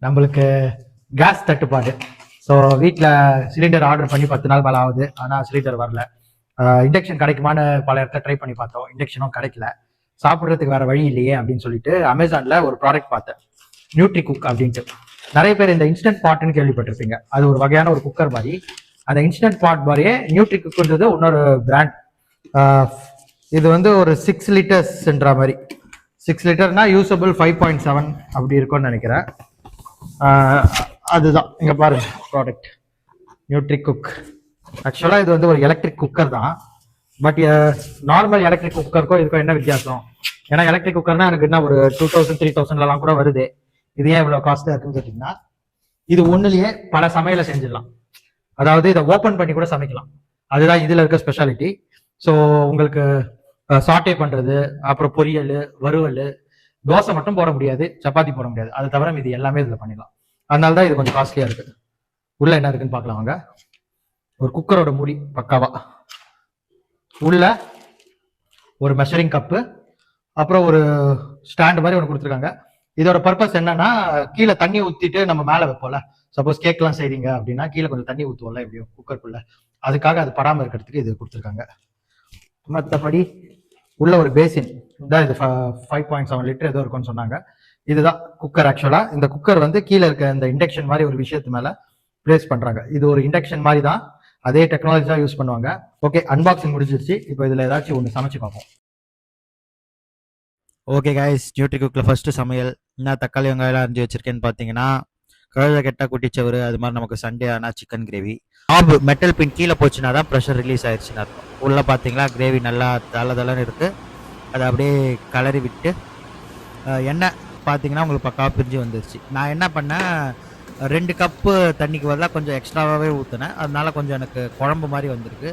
நம்மளுக்கு கேஸ் தட்டுப்பாடு. ஸோ வீட்டில் சிலிண்டர் ஆர்டர் பண்ணி 10 நாள் மேலே ஆகுது, ஆனால் சிலிண்டர் வரல. இண்டக்ஷன் கிடைக்குமான்னு பல இடத்துல ட்ரை பண்ணி பார்த்தோம், இண்டக்ஷனும் கிடைக்கல. சாப்பிட்றதுக்கு வேற வழி இல்லையே அப்படின்னு சொல்லிட்டு அமேசான்ல ஒரு ப்ராடக்ட் பார்த்தேன், நியூட்ரி குக் அப்படின்ட்டு. நிறைய பேர் இந்த இன்ஸ்டன்ட் பாட்னு கேள்விப்பட்டிருப்பீங்க. அது ஒரு வகையான ஒரு குக்கர் மாதிரி. அந்த இன்ஸ்டன்ட் பாட் மாதிரியே நியூட்ரி குக்ன்றது இன்னொரு பிராண்ட். இது வந்து ஒரு 6 லிட்டர்ஸ்ன்ற மாதிரி. 6 லிட்டர்னா யூசபிள் 5.7 அப்படி இருக்கும்னு நினைக்கிறேன். அதுதான் இங்க பாருங்க ப்ராடக்ட், நியூட்ரி குக். ஆக்சுவலா இது வந்து ஒரு எலக்ட்ரிக் குக்கர் தான். பட் நார்மல் எலக்ட்ரிக் குக்கருக்கும் இதுக்கும் என்ன வித்தியாசம்? ஏன்னா எலக்ட்ரிக் குக்கர்னா எனக்கு என்ன ஒரு 2000 3000 கூட வருது. இது ஏன் இவ்வளவு காஸ்ட்லியா இருக்குன்னு கேட்டீங்கன்னா, இது ஒண்ணுலயே பல சமையலை செஞ்சிடலாம். அதாவது இதை ஓபன் பண்ணி கூட சமைக்கலாம். அதுதான் இதுல இருக்க ஸ்பெஷாலிட்டி. ஸோ உங்களுக்கு சாட்டே பண்றது, அப்புறம் பொரியல், வறுவல், தோசை மட்டும் போட முடியாது, சப்பாத்தி போட முடியாது. அது தவிர இது எல்லாமே இதுல பண்ணிடலாம். அதனால தான் இது கொஞ்சம் காஸ்ட்லியா இருக்கு. உள்ள என்ன இருக்குன்னு பார்க்கலாம் வாங்க. ஒரு குக்கரோட மூடி பக்காவா, உள்ள ஒரு மெஷரிங் கப்பு, அப்புறம் ஒரு ஸ்டாண்ட் மாதிரி ஒன்று கொடுத்துருக்காங்க. இதோட பர்பஸ் என்னன்னா, கீழே தண்ணி ஊத்திட்டு நம்ம மேலே வைப்போம்ல. சப்போஸ் கேக்லாம் செய்றீங்க அப்படின்னா கீழே கொஞ்சம் தண்ணி ஊற்றுவோம்ல எப்படியும் குக்கருக்குள்ள, அதுக்காக அது படாம இருக்கிறதுக்கு இது கொடுத்துருக்காங்க. மற்றபடி உள்ள ஒரு பேசின் தான். இது 5.7 லிட்டர் ஏதோ இருக்கும்னு சொன்னாங்க. இதுதான் குக்கர். ஆக்சுவலா இந்த குக்கர் வந்து கீழே இருக்க இந்த இண்டக்ஷன் மாதிரி ஒரு விஷயத்து மேல பிளேஸ் பண்றாங்க. இது ஒரு இண்டக்ஷன் மாதிரி தான், அதே டெக்னாலஜி தான் யூஸ் பண்ணுவாங்க. ஓகே, அன்பாக்சிங் முடிஞ்சிருச்சு. இப்போ இதுல ஏதாச்சும் ஒன்று சமைச்சு பார்ப்போம். ஓகே கைஸ், நியூட்ரி குக்கில் ஃபஸ்ட்டு சமையல். என்ன தக்காளி வெங்காயம் அரிஞ்சு வச்சிருக்கேன்னு பார்த்தீங்கன்னா, கழுத கெட்டா குட்டிச்சவரு அது மாதிரி நமக்கு சண்டே ஆனால் சிக்கன் கிரேவி. ஆப் மெட்டல் பின் கீழே போச்சுன்னா தான் ப்ரெஷர் ரிலீஸ் ஆயிடுச்சுன்னு அர்த்தம். உள்ளே பார்த்தீங்களா கிரேவி நல்லா தளன்னு இருக்குது. அதை அப்படியே கலரி விட்டு எண்ணெய் பார்த்தீங்கன்னா உங்களுக்கு பக்காவாக பிரிஞ்சு வந்துருச்சு. நான் என்ன பண்ணேன், 2 கப்பு தண்ணிக்கு பதிலாக கொஞ்சம் எக்ஸ்ட்ராவாகவே ஊற்றினேன். அதனால கொஞ்சம் எனக்கு குழம்பு மாதிரி வந்திருக்கு.